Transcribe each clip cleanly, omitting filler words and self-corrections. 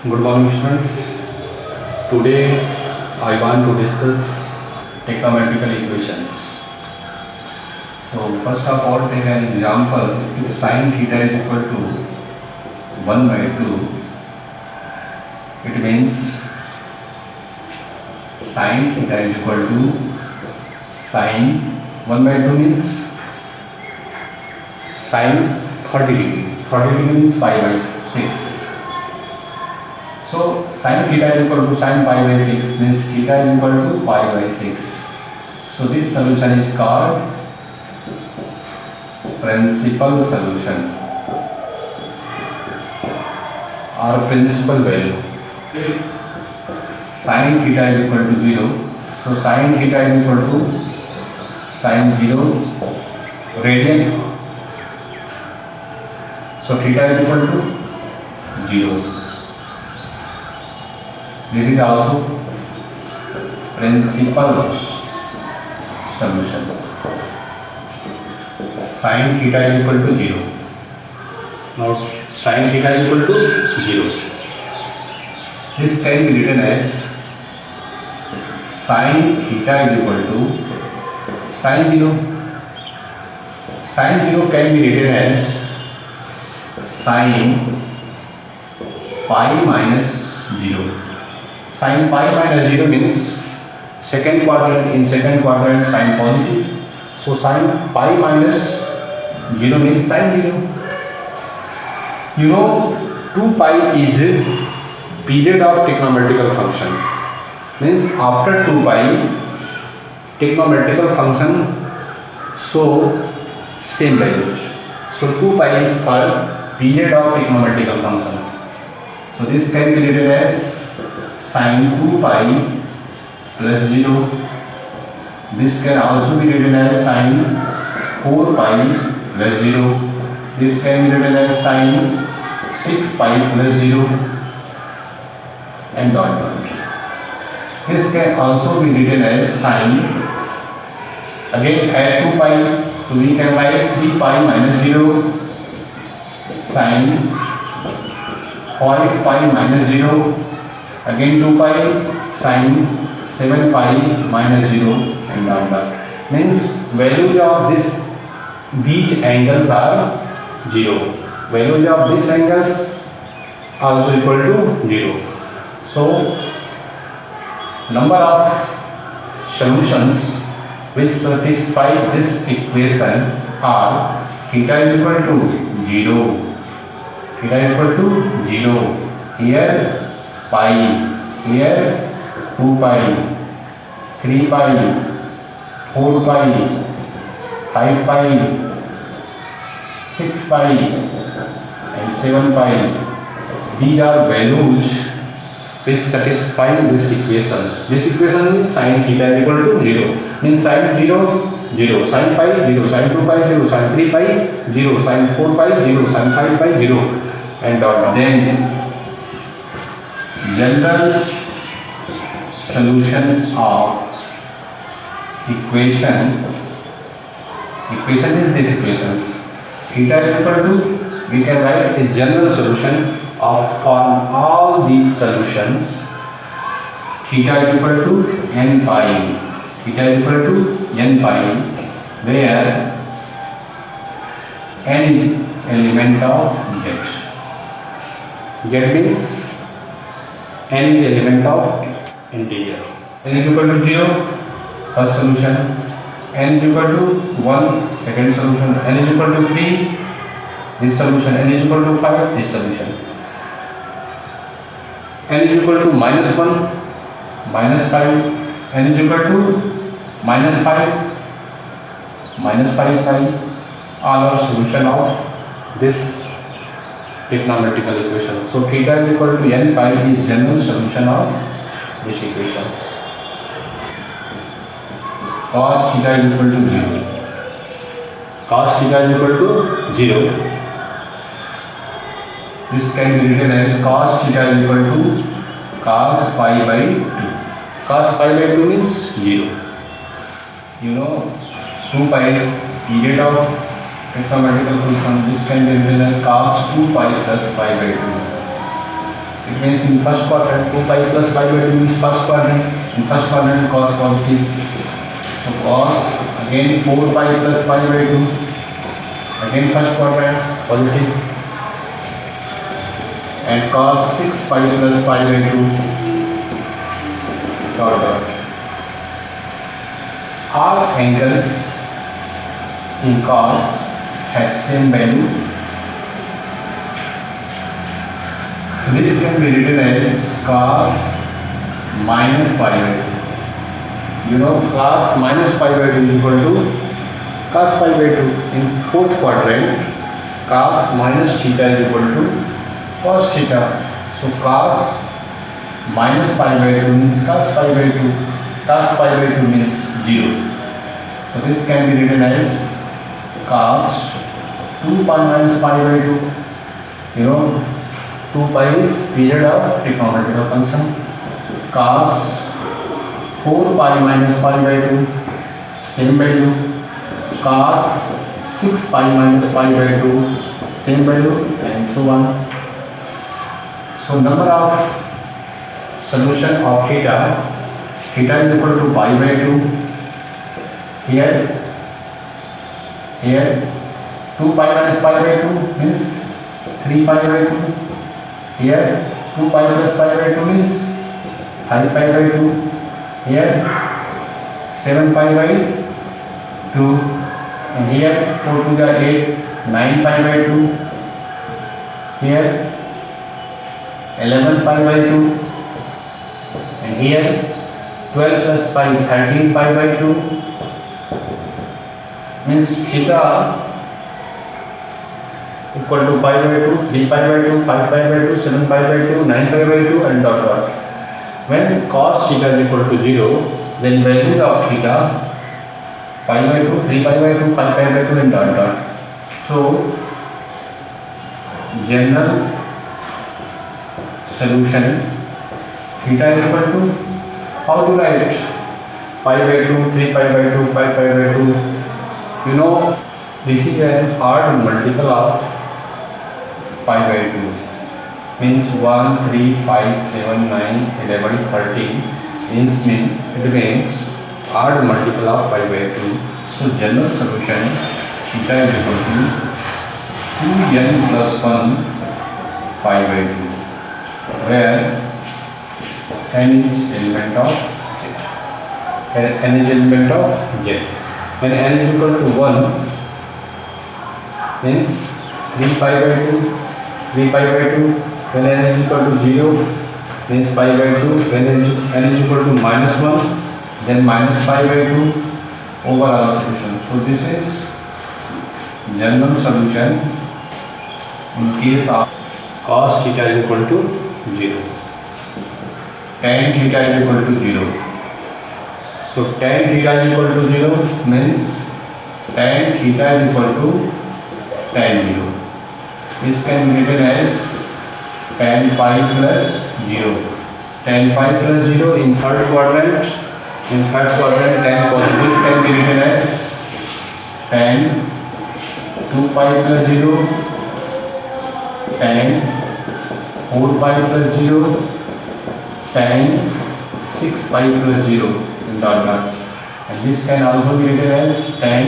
Good morning, students. Today I want to discuss trigonometrical equations. So first of all, take an example. If sin theta is equal to 1 by 2, it means sin theta is equal to sin 1 by 2 means sin 30 degree. 30 degree means pi by 6. So sin theta is equal to sin pi by 6 means theta is equal to pi by 6. So this solution is called principal solution or principal value. Sin theta is equal to 0. So sin theta is equal to sin 0 radian. So theta is equal to 0. This is also principal solution. Sin theta is equal to 0. Now sin theta is equal to 0. This can be written as sin theta is equal to sin 0. Sin 0 can be written as sin pi minus 0. Sin pi minus 0 means second quadrant. In second quadrant sin positive. So sin pi minus 0 means sin 0. You know 2 pi is period of trigonometrical function. Means after 2 pi trigonometrical function show same values. So 2 pi is called period of trigonometrical function. So this can be written as sin 2 pi plus 0. This can also be written as sin 4 pi plus 0. This can be written as sin 6 pi plus 0 and dot dot. This can also be written as sin, again add 2 pi, so we can write 3 pi minus 0, sin 5 pi minus 0, again 2 pi, sin 7 pi minus 0 and dot dot. Means values of these angles are 0. Values of these angles also equal to 0. So number of solutions which satisfy this equation are theta is equal to 0. Theta is equal to 0. Here pi, here 2 pi, 3 pi, 4 pi, 5 pi, 6 pi and 7 pi. These are values which satisfy these equations. This equation means sin theta is equal to 0. Means sin 0, 0, sin pi 0, sin 2 pi 0, sin 3 pi 0, sin 4 pi 0, sin 5 pi 0 and dot dot. Then general solution of equation is this equations. Theta is equal to, we can write a general solution of for all these solutions. Theta is equal to n pi. Theta is equal to n pi, where n is element of z. Z means n is element of integer. N is equal to 0, first solution. N is equal to 1, second solution. N is equal to 3, this solution. N is equal to 5, this solution. N is equal to minus 1, minus 5. N is equal to minus 5, minus 5 pi. All are solution of this trigonometrical equation. So theta is equal to n pi is general solution of these equations. Cos theta is equal to 0. Cos theta is equal to 0. This can be written as cos theta is equal to cos pi by 2. Cos pi by 2 means 0. You know 2 pi is period of trigonometrical function. This can be written as cos 2 pi plus pi by 2. It means in first quadrant 2 pi plus pi by 2 means first quadrant. In first quadrant cos positive. So cos again 4 pi plus pi by 2. Again first quadrant positive. And cos 6 pi plus pi by 2 dot dot. All angles in cos have same value. This can be written as cos minus pi by 2. You know cos minus pi by 2 is equal to cos pi by 2. In fourth quadrant, cos minus theta is equal to cos theta. So cos minus pi by 2 means cos pi by 2. Cos pi by 2 means 0. So this can be written as cos 2 pi minus pi by 2. You know 2 pi is period of trigonometric function. Cos 4 pi minus pi by 2 same value. Cos 6 pi minus pi by 2 same value, and so on. So number of solution of theta is equal to pi by 2. Here 2 pi minus pi by 2 means 3 pi by 2. Here 2 pi plus pi by 2 means 5 pi by 2. Here 7 pi by 2. And here 4 to the 8, 9 pi by 2. Here 11 pi by 2. And here 12 plus pi, 13 pi by 2. Means theta equal to pi by 2, 3 pi by 2, 5 pi by 2, 7 pi by 2, 9 pi by 2, and dot dot. When cos theta is equal to 0, then values of theta pi by 2, 3 pi by 2, 5 pi by 2, and dot dot. So general solution theta is equal to, how to write it? Pi by 2, 3 pi by 2, 5 pi by 2. You know this is an odd multiple of pi by 2. Means 1, 3, 5, 7, 9, 11, 13. It means odd multiple of pi by 2. So general solution theta is equal to 2n plus 1 pi by 2, where n is element of z. When n is equal to 1 means 3 pi by 2, 3 pi by 2. When n is equal to 0 means pi by 2. When n is equal to minus 1, then minus pi by 2. Overall solution. So this is general solution in case of cos theta is equal to 0. Tan theta is equal to 0. So tan theta is equal to 0 means tan theta is equal to tan 0. This can be written as tan pi plus 0. Tan pi plus 0 in third quadrant. In third quadrant tan positive. This can be written as tan 2 pi plus 0. Tan 4 pi plus 0. Tan 6 pi plus 0. Dot dot. And this can also be written as tan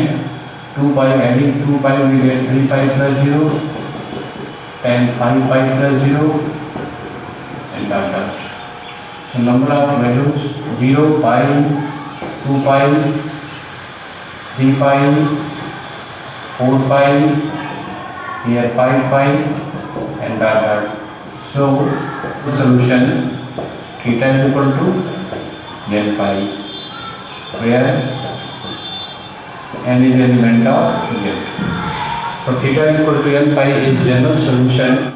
2 pi, adding 2 pi we get 3 pi plus 0, tan 5 pi plus 0, and dot dot. So number of values 0, pi, 2 pi, 3 pi, 4 pi, here 5 pi, and dot dot. So the solution theta is equal to n pi, where n is element of z. So theta is equal to n pi is general solution.